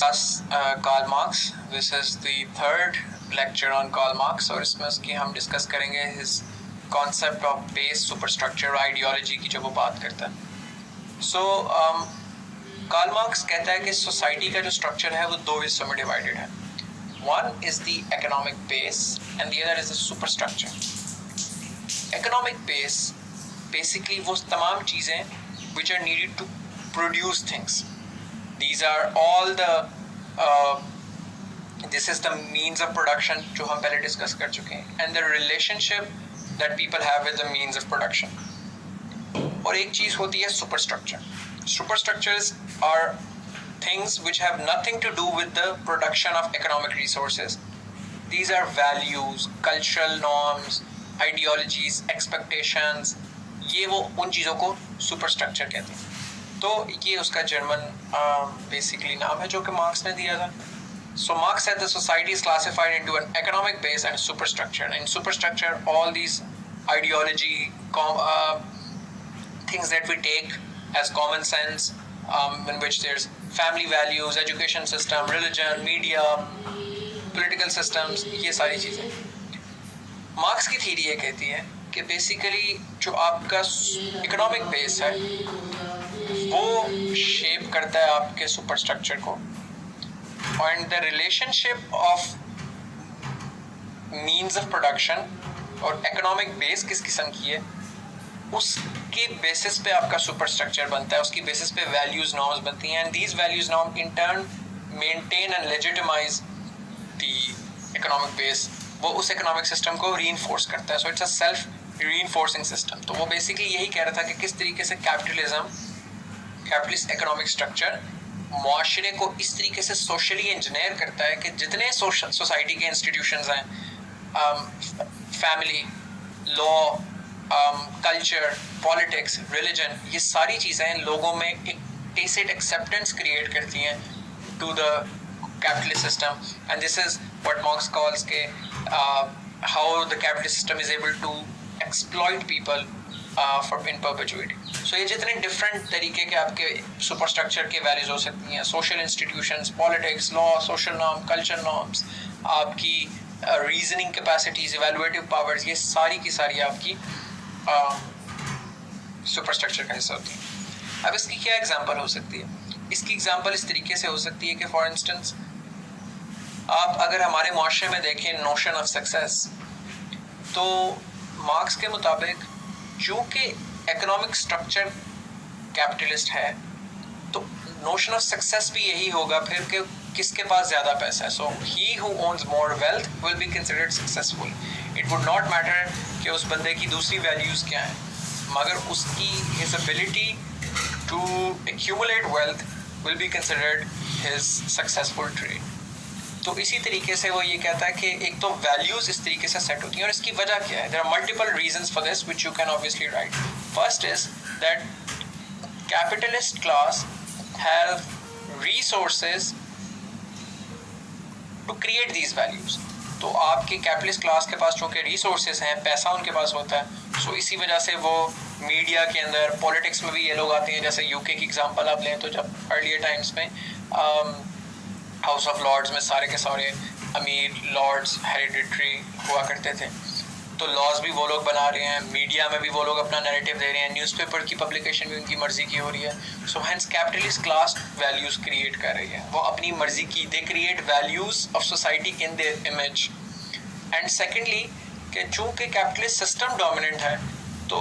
Karl Marx. This is the third lecture on Karl Marx और इसमें उसकी हम डिस्कस करेंगे his concept of base superstructure ideology की जो वो बात करता है. सो कार्ल मार्क्स कहता है कि सोसाइटी का जो स्ट्रक्चर है वो दो हिस्सों में डिवाइडेड है. One is the economic base and the other is the superstructure. Economic base basically वो तमाम चीज़ें which are needed to produce things. These are all the this is the means of production जो हम पहले discuss कर चुके हैं, and the relationship that people have with the means of production. और एक चीज़ होती है superstructure. Superstructures are things which have nothing to do with the production of economic resources. These are values, cultural norms, ideologies, expectations. ये वो उन चीज़ों को superstructure कहते हैं. तो ये उसका जर्मन बेसिकली नाम है जो कि मार्क्स ने दिया था. सो marks said the society is classified into an economic base and superstructure. In superstructure, all these ideology, things that we take as common sense, in which there's family values, education system, religion, media, political systems, ये सारी चीज़ें. Marks की theory ये कहती है कि basically जो आपका इकोनॉमिक बेस है वो शेप करता है आपके सुपरस्ट्रक्चर को, and the relationship of means of production और इकोनॉमिक बेस किस किस्म की है उसके बेसिस पे आपका सुपरस्ट्रक्चर बनता है, उसकी बेसिस पे वैल्यूज नॉर्म्स बनती हैं, and these values norm in turn maintain and legitimise the economic base. वो उस इकोनॉमिक सिस्टम को रीइंफोर्स करता है. So it's a self reinforcing system. तो वो बेसिकली यही कह रहा था कि किस तरीके से कैपिटलिस्ट इकोनॉमिक स्ट्रक्चर मुआशरे को इस तरीके से सोशली इंजीनियर करता है कि जितने सोसाइटी के इंस्टीट्यूशंस हैं, family, law, culture, politics, religion, ये सारी चीज़ें लोगों में एक टेसिट एक्सेप्टेंस क्रिएट करती हैं to the capitalist system, and this is what Marx calls how the capitalist system is able to exploit people in perpetuity. So ये जितने different तरीके के आपके superstructure के values हो सकती हैं, social institutions, politics, law, social norm, culture norms, आपकी reasoning capacities, evaluative powers, ये सारी की सारी आपकी superstructure का हिस्सा होती है. अब इसकी क्या example हो सकती है? इसकी example इस तरीके से हो सकती है कि for instance आप अगर हमारे मुआशरे में देखें नोशन ऑफ सक्सेस, तो मार्क्स के मुताबिक चूँकि इकोनॉमिक स्ट्रक्चर कैपिटलिस्ट है तो नोशन ऑफ सक्सेस भी यही होगा फिर कि किसके पास ज़्यादा पैसा है. So he who owns more wealth will be considered successful. It would not matter कि उस बंदे की दूसरी वैल्यूज़ क्या हैं, मगर उसकी his ability to accumulate wealth will be considered his successful trade. तो इसी तरीके से वो ये कहता है कि एक तो वैल्यूज़ इस तरीके से सेट होती हैं और इसकी वजह क्या है. There are multiple reasons for this which you can obviously write. First is that capitalist class have resources to create these values. तो आपके कैपिटलिस्ट क्लास के पास चूँकि रिसोर्सेज हैं, पैसा उनके पास होता है, सो इसी वजह से वो मीडिया के अंदर, पॉलिटिक्स में भी ये लोग आते हैं. जैसे यूके की एग्जांपल आप लें तो जब अर्लियर टाइम्स में हाउस ऑफ लॉर्ड्स में सारे के सारे अमीर लॉर्ड्स हेरिडिटरी हुआ करते थे, तो लॉज भी वो लोग बना रहे हैं, मीडिया में भी वो लोग अपना नैरेटिव दे रहे हैं, न्यूज़पेपर की पब्लिकेशन भी उनकी मर्जी की हो रही है. So hence capitalist class values create कर रही है, वो अपनी मर्जी की, they create values of society in their image. And secondly कि चूँकि कैपिटलिस्ट सिस्टम डोमिनेंट है तो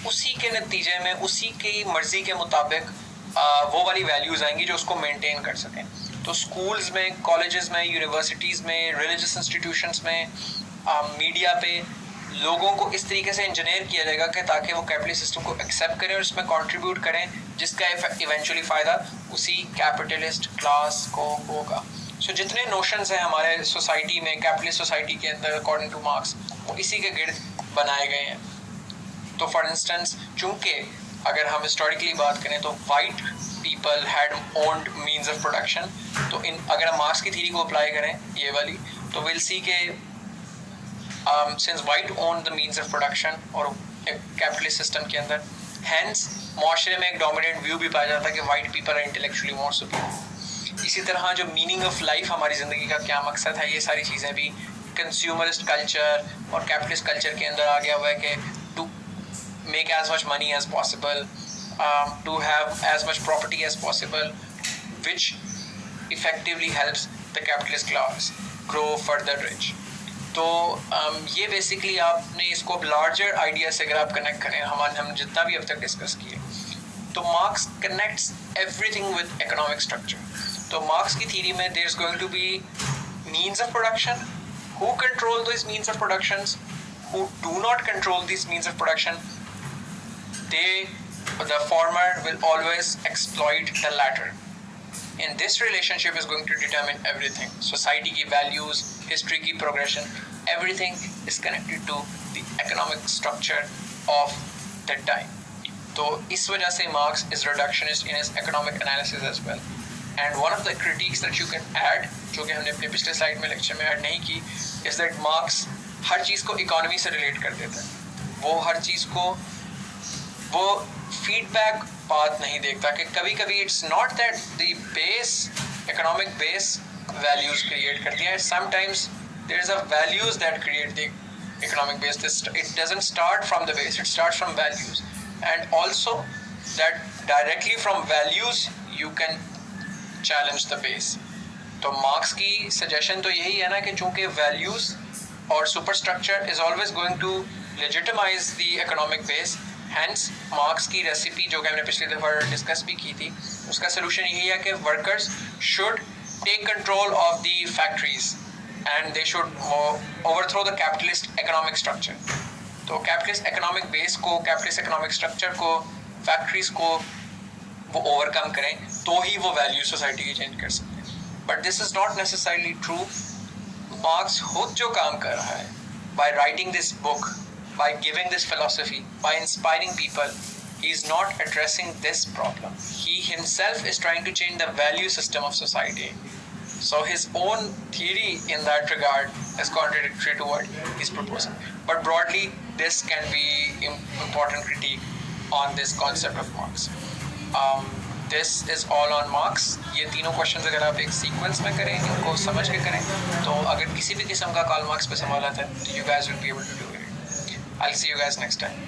उसी के नतीजे में उसी की मर्जी के मुताबिक वो वाली वैल्यूज़ आएंगी जो उसको मेंटेन कर सकें. तो स्कूल्स में, कॉलेजेस में, यूनिवर्सिटीज़ में, रिलीजियस इंस्टीट्यूशंस में, मीडिया पे लोगों को इस तरीके से इंजीनियर किया जाएगा कि ताकि वो कैपिटलिस्ट सिस्टम को एक्सेप्ट करें और इसमें कंट्रीब्यूट करें, जिसका इवेंचुअली फ़ायदा उसी कैपिटलिस्ट क्लास को होगा. सो जितने नोशंस हैं हमारे सोसाइटी में, कैपिटलिस्ट सोसाइटी के अंदर अकॉर्डिंग टू मार्क्स, वो इसी के गिर्द बनाए गए हैं. तो फॉर इंस्टेंस चूँकि अगर हम हिस्टोरिकली बात करें तो white people had owned means of production, तो अगर हम मार्क्स की थ्योरी को अप्लाई करें ये वाली, तो विल सी के since white own the means of production और कैपिटलिस्ट सिस्टम के अंदर, हैंस मुआशरे में एक डोमिनेंट व्यू भी पाया जाता है कि white people are intellectually more superior. इसी तरह जो मीनिंग ऑफ लाइफ, हमारी ज़िंदगी का क्या मकसद है, ये सारी चीज़ें भी कंज्यूमरिस्ट कल्चर और कैपिटलिस्ट कल्चर के अंदर आ गया हुआ है कि to make as much money as possible, to have as much property as possible, which effectively helps the capitalist class grow further rich. तो ये बेसिकली आपने इसको लार्जर आइडिया से अगर आप कनेक्ट करें, हम जितना भी अब तक डिस्कस किए, तो Marx connects everything with economic structure. तो मार्क्स की थ्योरी में there is going to be means of production, who control these means of productions, who do not control these means of production, the former will always exploit the latter. And this relationship is going to determine everything. Society की values, history की progression, everything is connected to the economic structure of that time. तो इस वजह से Marx is reductionist in his economic analysis as well. And one of the critiques that you can add, जो कि हमने अपने पिछले स्लाइड में लेक्चर में ऐड नहीं की, is that Marx हर चीज़ को इकोनॉमी से रिलेट कर देता है। वो हर चीज़ को वो फीडबैक पाथ नहीं देखता कि कभी कभी it's not that the base economic base values create करती है, sometimes there is a values that create the economic base. It doesn't start from the base, it starts from values, and also that directly from values you can challenge the base. तो Marx की suggestion तो यही है ना कि चूंकि values और superstructure is always going to legitimize the economic base, hence Marx की रेसिपी जो कि हमने पिछली दफ़ा डिस्कस भी की थी, उसका सोल्यूशन यही है कि workers should take control of the factories and they should overthrow the capitalist economic structure. तो capitalist economic base को, capitalist economic structure को, factories को वो overcome करें तो ही वो value society की change कर सकते हैं. But this is not necessarily true. Marx खुद जो काम कर रहा है by writing this book, by giving this philosophy, by inspiring people, he is not addressing this problem. He himself is trying to change the value system of society. So his own theory in that regard is contradictory to what he's proposing. But broadly, this can be important critique on this concept of Marx. This is all on Marx. ये तीनों questions अगर आप एक sequence में करें, इनको समझ के करें, तो अगर किसी भी किस्म का Karl Marx पे सवाल आता है, तो you guys will be able to do it. I'll see you guys next time.